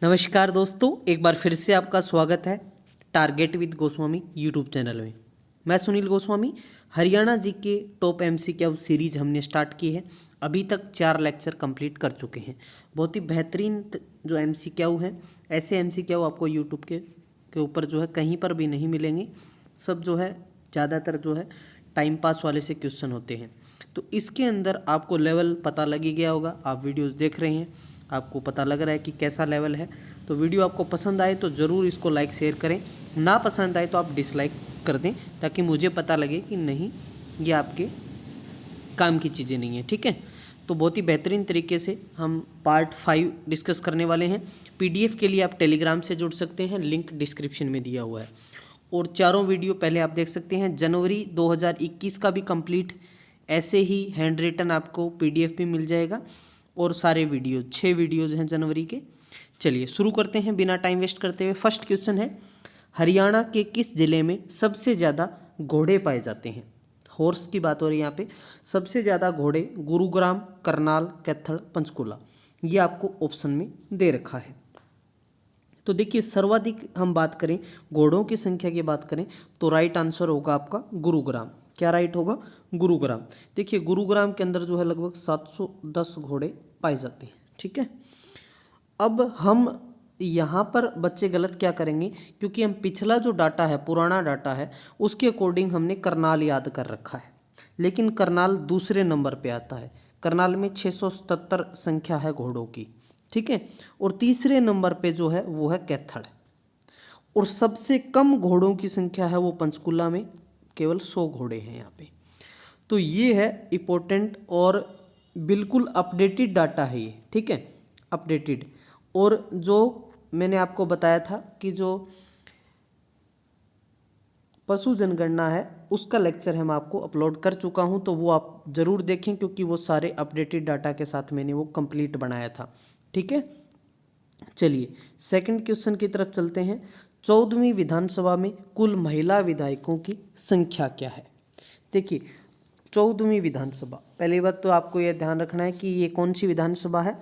नमस्कार दोस्तों, एक बार फिर से आपका स्वागत है target with Goswami YouTube channel में। मैं सुनील गोस्वामी। हरियाणा जी के टॉप एमसीक्यू सीरीज हमने स्टार्ट की है। अभी तक 4 लेक्चर कंप्लीट कर चुके हैं। बहुत ही बेहतरीन जो एमसीक्यू हैं, ऐसे एमसीक्यू आपको यूट्यूब के ऊपर जो है कहीं पर भी नहीं मिलेंगे। सब जो है ज़्यादातर जो है टाइम पास वाले से क्वेश्चन होते हैं। तो इसके अंदर आपको लेवल पता लग ही गया होगा। आप वीडियोज़ देख रहे हैं, आपको पता लग रहा है कि कैसा लेवल है। तो वीडियो आपको पसंद आए तो ज़रूर इसको लाइक शेयर करें, ना पसंद आए तो आप डिसलाइक कर दें, ताकि मुझे पता लगे कि नहीं, ये आपके काम की चीज़ें नहीं है। ठीक है, तो बहुत ही बेहतरीन तरीके से हम पार्ट 5 डिस्कस करने वाले हैं। पीडीएफ के लिए आप टेलीग्राम से जुड़ सकते हैं, लिंक डिस्क्रिप्शन में दिया हुआ है। और चारों वीडियो पहले आप देख सकते हैं। जनवरी 2021 का भी कंप्लीट ऐसे ही हैंड रिटन आपको पीडीएफ भी मिल जाएगा। और सारे वीडियो 6 वीडियोज़ हैं जनवरी के। चलिए शुरू करते हैं बिना टाइम वेस्ट करते हुए। फर्स्ट क्वेश्चन है, हरियाणा के किस जिले में सबसे ज़्यादा घोड़े पाए जाते हैं? हॉर्स की बात हो रही है यहाँ पे। सबसे ज़्यादा घोड़े गुरुग्राम, करनाल, कैथल, पंचकुला, ये आपको ऑप्शन में दे रखा है। तो देखिए, सर्वाधिक हम बात करें घोड़ों की संख्या की बात करें तो राइट आंसर होगा आपका गुरुग्राम। क्या राइट होगा? गुरुग्राम। देखिए, गुरुग्राम के अंदर जो है लगभग 710 घोड़े पाए जाते हैं। ठीक है, अब हम यहाँ पर बच्चे गलत क्या करेंगे, क्योंकि हम पिछला जो डाटा है, पुराना डाटा है, उसके अकॉर्डिंग हमने करनाल याद कर रखा है, लेकिन करनाल दूसरे नंबर पे आता है। करनाल में 677 संख्या है घोड़ों की। ठीक है, और तीसरे नंबर पे जो है वो है कैथल। और सबसे कम घोड़ों की संख्या है वो पंचकुला में, केवल 100 घोड़े हैं यहाँ पे। तो ये है इम्पोर्टेंट और बिल्कुल अपडेटेड डाटा है ये। ठीक है, अपडेटेड। और जो मैंने आपको बताया था कि जो पशु जनगणना है उसका लेक्चर हम आपको अपलोड कर चुका हूं, तो वो आप ज़रूर देखें, क्योंकि वो सारे अपडेटेड डाटा के साथ मैंने वो कंप्लीट बनाया था। ठीक है, चलिए सेकंड क्वेश्चन की तरफ चलते हैं। 14वीं विधानसभा में कुल महिला विधायकों की संख्या क्या है? देखिए, 14वीं विधानसभा, पहली बात तो आपको यह ध्यान रखना है कि ये कौन सी विधानसभा है?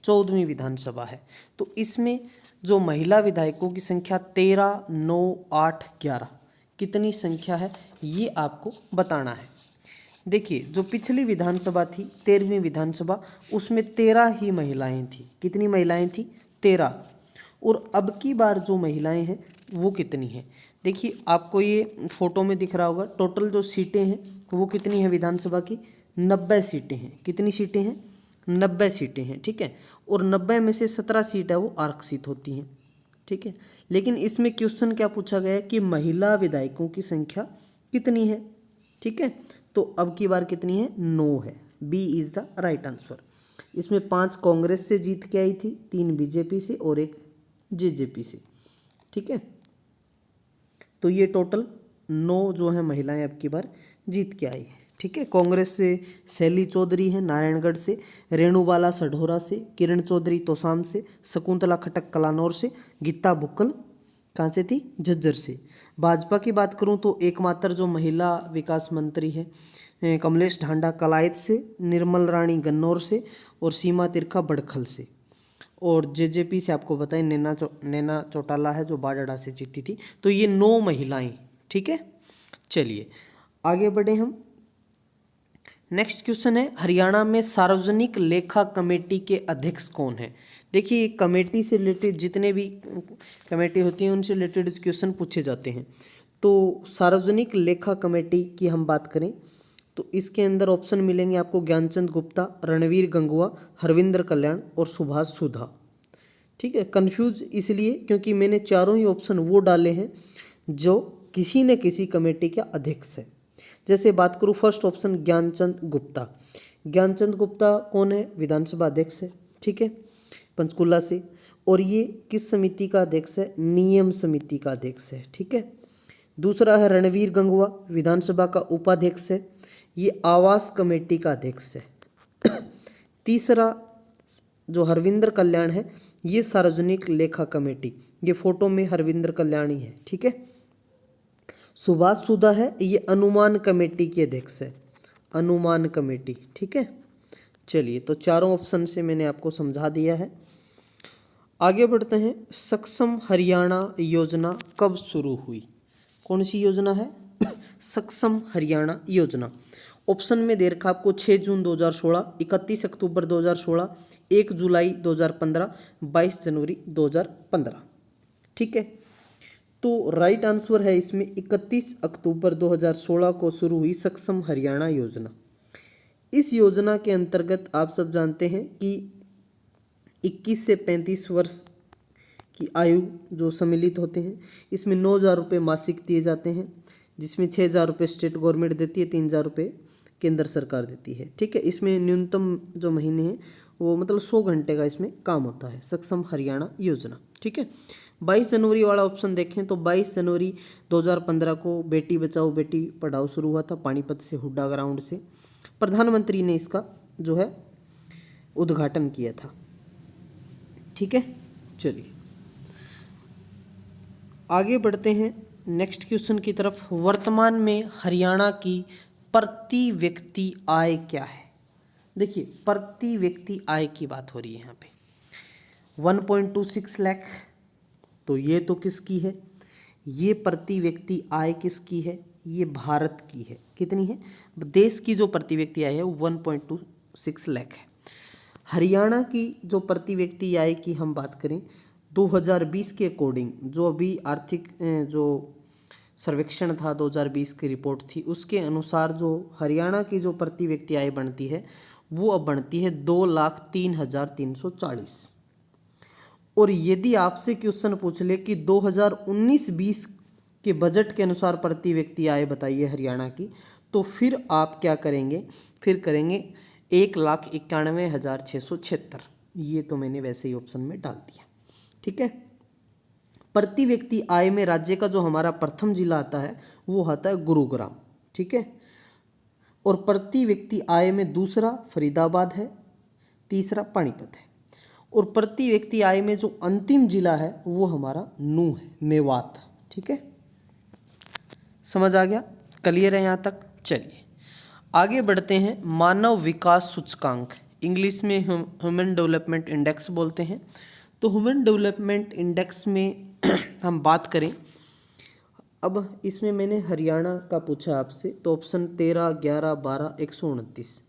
14वीं विधानसभा है। तो इसमें जो महिला विधायकों की संख्या 13, 9, 8, 11 कितनी संख्या है, ये आपको बताना है। देखिए, जो पिछली विधानसभा थी 13वीं विधानसभा, उसमें 13 ही महिलाएं थी। कितनी महिलाएं थी? 13। और अब की बार जो महिलाएं हैं वो कितनी हैं? देखिए, आपको ये फोटो में दिख रहा होगा। टोटल जो सीटें हैं वो कितनी हैं विधानसभा की? 90 सीटें हैं। कितनी सीटें हैं? 90 सीटें हैं। ठीक है, और 90 में से 17 सीट है वो आरक्षित होती हैं। ठीक है, लेकिन इसमें क्वेश्चन क्या पूछा गया है कि महिला विधायकों की संख्या कितनी है? ठीक है, तो अब की बार कितनी है? 9 है। B is the right answer. इसमें 5 कांग्रेस से जीत के आई थी, 3 बीजेपी से और 1 जेजेपी से। ठीक है, तो ये टोटल 9 जो है महिलाएं अब की बार जीत के आई है। ठीक है, कांग्रेस से शैली चौधरी है नारायणगढ़ से, रेणुबाला सढौरा से, किरण चौधरी तोसाम से, शकुंतला खट्टक कलानौर से, गीता बुक्कल कहाँ से थी? झज्जर से। भाजपा की बात करूं तो एकमात्र जो महिला विकास मंत्री है कमलेश ढांडा कलायत से, निर्मल रानी गन्नौर से और सीमा तिरखा बड़खल से। और जेजेपी से आपको बताएं नैना चौटाला है जो बाडड़ा से जीती थी। तो ये 9 महिलाएं। ठीक है, चलिए आगे बढ़े हम। नेक्स्ट क्वेश्चन है, हरियाणा में सार्वजनिक लेखा कमेटी के अध्यक्ष कौन है? देखिए, कमेटी से रिलेटेड जितने भी कमेटी होती हैं उनसे रिलेटेड क्वेश्चन पूछे जाते हैं। तो सार्वजनिक लेखा कमेटी की हम बात करें तो इसके अंदर ऑप्शन मिलेंगे आपको ज्ञानचंद गुप्ता, रणवीर गंगुआ, हरविंद्र कल्याण और सुभाष सुधा। ठीक है, कंफ्यूज इसलिए क्योंकि मैंने चारों ही ऑप्शन वो डाले हैं जो किसी न किसी कमेटी के अध्यक्ष है। जैसे बात करूँ फर्स्ट ऑप्शन ज्ञानचंद गुप्ता। ज्ञानचंद गुप्ता कौन है? विधानसभा अध्यक्ष है। ठीक है, पंचकुला से। और ये किस समिति का अध्यक्ष है? नियम समिति का अध्यक्ष है। ठीक है, दूसरा है रणवीर गंगुआ, विधानसभा का उपाध्यक्ष है, ये आवास कमेटी का अध्यक्ष है। तीसरा जो हरविंद्र कल्याण है, ये सार्वजनिक लेखा कमेटी, ये फोटो में हरविंद्र कल्याणी है। ठीक है, सुभाष सुधा है, ये अनुमान कमेटी के अध्यक्ष है, अनुमान कमेटी। ठीक है, चलिए तो चारों ऑप्शन से मैंने आपको समझा दिया है। आगे बढ़ते हैं। सक्षम हरियाणा योजना कब शुरू हुई? कौन सी योजना है? सक्षम हरियाणा योजना। ऑप्शन में दे रखा आपको 6 जून 2016, 31 अक्टूबर 2016, 1 जुलाई 2015, 22 जनवरी 2015। ठीक है, तो राइट आंसर है इसमें 31 अक्टूबर 2016 को शुरू हुई सक्षम हरियाणा योजना। इस योजना के अंतर्गत आप सब जानते हैं कि 21 से 35 वर्ष की आयु जो सम्मिलित होते हैं, इसमें 9,000 रुपये मासिक दिए जाते हैं, जिसमें 6,000 रुपये स्टेट गवर्नमेंट देती है, 3,000 रुपये केंद्र सरकार देती है। ठीक है, इसमें न्यूनतम जो महीने हैं वो मतलब 100 घंटे का इसमें काम होता है। सक्षम हरियाणा योजना। ठीक है, 22 जनवरी वाला ऑप्शन देखें तो 22 जनवरी 2015 को बेटी बचाओ बेटी पढ़ाओ शुरू हुआ था पानीपत से, हुड्डा ग्राउंड से। प्रधानमंत्री ने इसका जो है उद्घाटन किया था। ठीक है, चलिए आगे बढ़ते हैं नेक्स्ट क्वेश्चन की तरफ। वर्तमान में हरियाणा की प्रति व्यक्ति आय क्या है? देखिए, प्रति व्यक्ति आय की बात हो रही है यहाँ पे। 1.26 लाख, तो ये तो किसकी है? ये प्रति व्यक्ति आय किसकी है? ये भारत की है। कितनी है? देश की जो प्रति व्यक्ति आय है वो 1.26 लाख है। हरियाणा की जो प्रति व्यक्ति आय की हम बात करें 2020 के अकॉर्डिंग, जो अभी आर्थिक जो सर्वेक्षण था 2020 की रिपोर्ट थी, उसके अनुसार जो हरियाणा की जो प्रति व्यक्ति आय बनती है वो अब बनती है 2,03,340। और यदि आपसे क्वेश्चन पूछ ले कि 2019-20 के बजट के अनुसार प्रति व्यक्ति आय बताइए हरियाणा की, तो फिर आप क्या करेंगे? फिर करेंगे 1,91,676। ये तो मैंने वैसे ही ऑप्शन में डाल दिया। ठीक है, प्रति व्यक्ति आय में राज्य का जो हमारा प्रथम जिला आता है वो आता है गुरुग्राम। ठीक है, और प्रति व्यक्ति आय में दूसरा फरीदाबाद है, तीसरा पानीपत है, और प्रति व्यक्ति आय में जो अंतिम जिला है वो हमारा नूह है, मेवात। ठीक है, समझ आ गया? क्लियर है यहाँ तक? चलिए आगे बढ़ते हैं। मानव विकास सूचकांक, इंग्लिश में ह्यूमन डेवलपमेंट इंडेक्स बोलते हैं। तो ह्यूमन डेवलपमेंट इंडेक्स में हम बात करें, अब इसमें मैंने हरियाणा का पूछा आपसे, तो ऑप्शन 13, 11, 12, 129।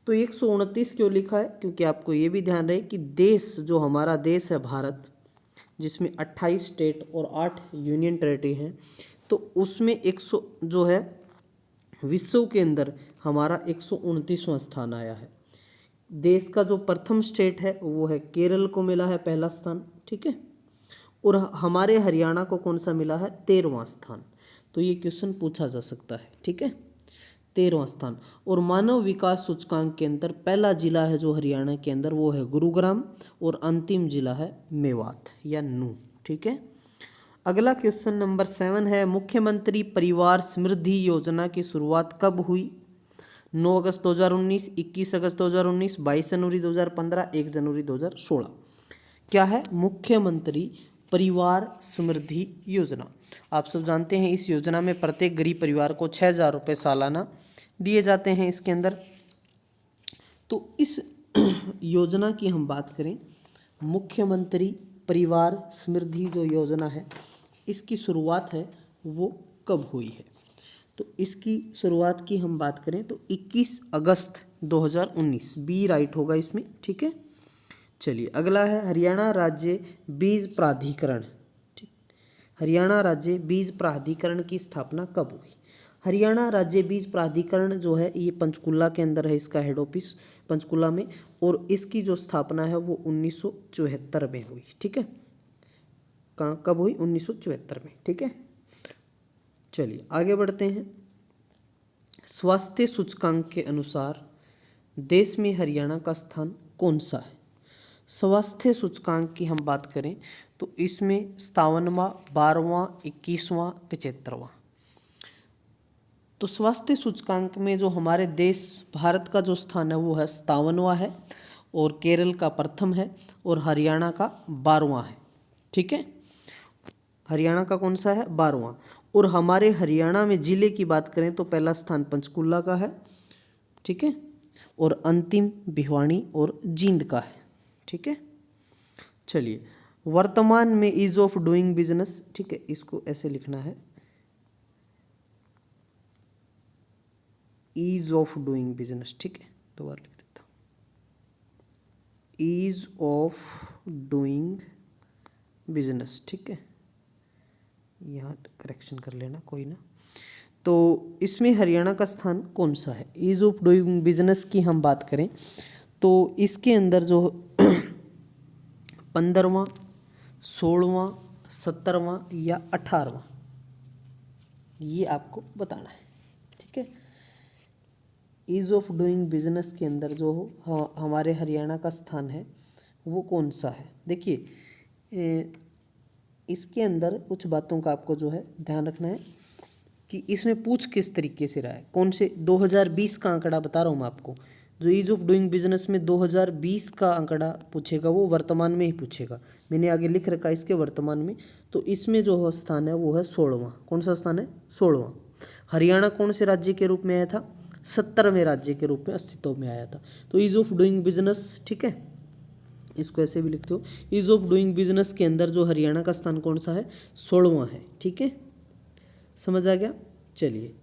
तो 129 क्यों लिखा है? क्योंकि आपको ये भी ध्यान रहे कि देश जो हमारा देश है भारत, जिसमें 28 स्टेट और 8 यूनियन टेरिटरी हैं, तो उसमें 100 जो है विश्व के अंदर हमारा 129वां स्थान आया है। देश का जो प्रथम स्टेट है वो है केरल को मिला है पहला स्थान। ठीक है, और हमारे हरियाणा को कौन सा मिला है? 13वां स्थान। तो ये क्वेश्चन पूछा जा सकता है। ठीक है, 13वां स्थान। और मानव विकास सूचकांक के अंदर पहला जिला है जो हरियाणा के अंदर वो है गुरुग्राम, और अंतिम जिला है मेवात या नूह। ठीक है, अगला क्वेश्चन नंबर 7 है, मुख्यमंत्री परिवार समृद्धि योजना की शुरुआत कब हुई? 9 अगस्त 2019, 21 अगस्त 2019, 22 जनवरी 2015, 1 जनवरी 2016। क्या है? मुख्यमंत्री परिवार समृद्धि योजना। आप सब जानते हैं इस योजना में प्रत्येक गरीब परिवार को 6,000 रुपये सालाना दिए जाते हैं इसके अंदर। तो इस योजना की हम बात करें, मुख्यमंत्री परिवार समृद्धि जो योजना है इसकी शुरुआत है वो कब हुई है? तो इसकी शुरुआत की हम बात करें तो 21 अगस्त 2019, बी राइट होगा इसमें। ठीक है, चलिए अगला है हरियाणा राज्य बीज प्राधिकरण। ठीक, हरियाणा राज्य बीज प्राधिकरण की स्थापना कब हुई? हरियाणा राज्य बीज प्राधिकरण जो है ये पंचकुला के अंदर है, इसका हेड ऑफिस पंचकुला में, और इसकी जो स्थापना है वो 1974 में हुई। ठीक है, कहाँ कब हुई? 1974 में। ठीक है, चलिए आगे बढ़ते हैं। स्वास्थ्य सूचकांक के अनुसार देश में हरियाणा का स्थान कौन सा है? स्वास्थ्य सूचकांक की हम बात करें तो इसमें 57वां, 12वां, 21वां, 75वां। तो स्वास्थ्य सूचकांक में जो हमारे देश भारत का जो स्थान है वो है 57वां है, और केरल का प्रथम है, और हरियाणा का 12वां है। ठीक है, हरियाणा का कौन सा है? 12वां। और हमारे हरियाणा में जिले की बात करें तो पहला स्थान पंचकुला का है। ठीक है, और अंतिम भिवानी और जींद का है। ठीक है, चलिए वर्तमान में ईज ऑफ डूइंग बिजनेस, ठीक है, इसको ऐसे लिखना है, ईज ऑफ डूइंग बिजनेस, ठीक है, दोबारा लिख देता हूँ, ईज ऑफ डूइंग बिजनेस, ठीक है, यहाँ करेक्शन कर लेना कोई ना। तो इसमें हरियाणा का स्थान कौन सा है? ईज ऑफ डूइंग बिजनेस की हम बात करें तो इसके अंदर जो 15वां, 16वां, 17वां या 18वां, ये आपको बताना है, ठीक है। ईज ऑफ डूइंग बिजनेस के अंदर जो हमारे हरियाणा का स्थान है वो कौन सा है? देखिए इसके अंदर कुछ बातों का आपको जो है ध्यान रखना है कि इसमें पूछ किस तरीके से रहा है, कौन से 2020 का आंकड़ा बता रहा हूँ मैं आपको। जो ईज ऑफ डूइंग बिजनेस में 2020 का आंकड़ा पूछेगा वो वर्तमान में ही पूछेगा, मैंने आगे लिख रखा है इसके वर्तमान में। तो इसमें जो स्थान है वो है 16वां। कौन सा स्थान है? 16वां। हरियाणा कौन से राज्य के रूप में आया था? 17वें राज्य के रूप में अस्तित्व में आया था। तो ईज ऑफ डूइंग बिजनेस, ठीक है, इसको ऐसे भी लिखते हो, ईज ऑफ डूइंग बिजनेस के अंदर जो हरियाणा का स्थान कौन सा है? 16वां है, ठीक है, समझ आ गया। चलिए,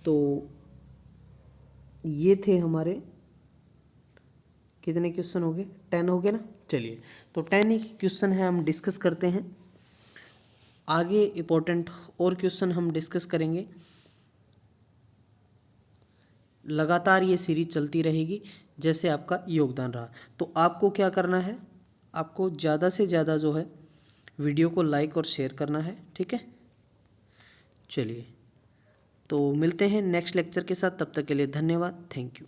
तो ये थे हमारे कितने क्वेश्चन हो गए? 10 हो गए ना। चलिए, तो 10 ही क्वेश्चन है, हम डिस्कस करते हैं। आगे इम्पोर्टेंट और क्वेश्चन हम डिस्कस करेंगे। लगातार ये सीरीज चलती रहेगी जैसे आपका योगदान रहा। तो आपको क्या करना है? आपको ज़्यादा से ज़्यादा जो है वीडियो को लाइक और शेयर करना है, ठीक है। चलिए, तो मिलते हैं नेक्स्ट लेक्चर के साथ, तब तक के लिए धन्यवाद, थैंक यू।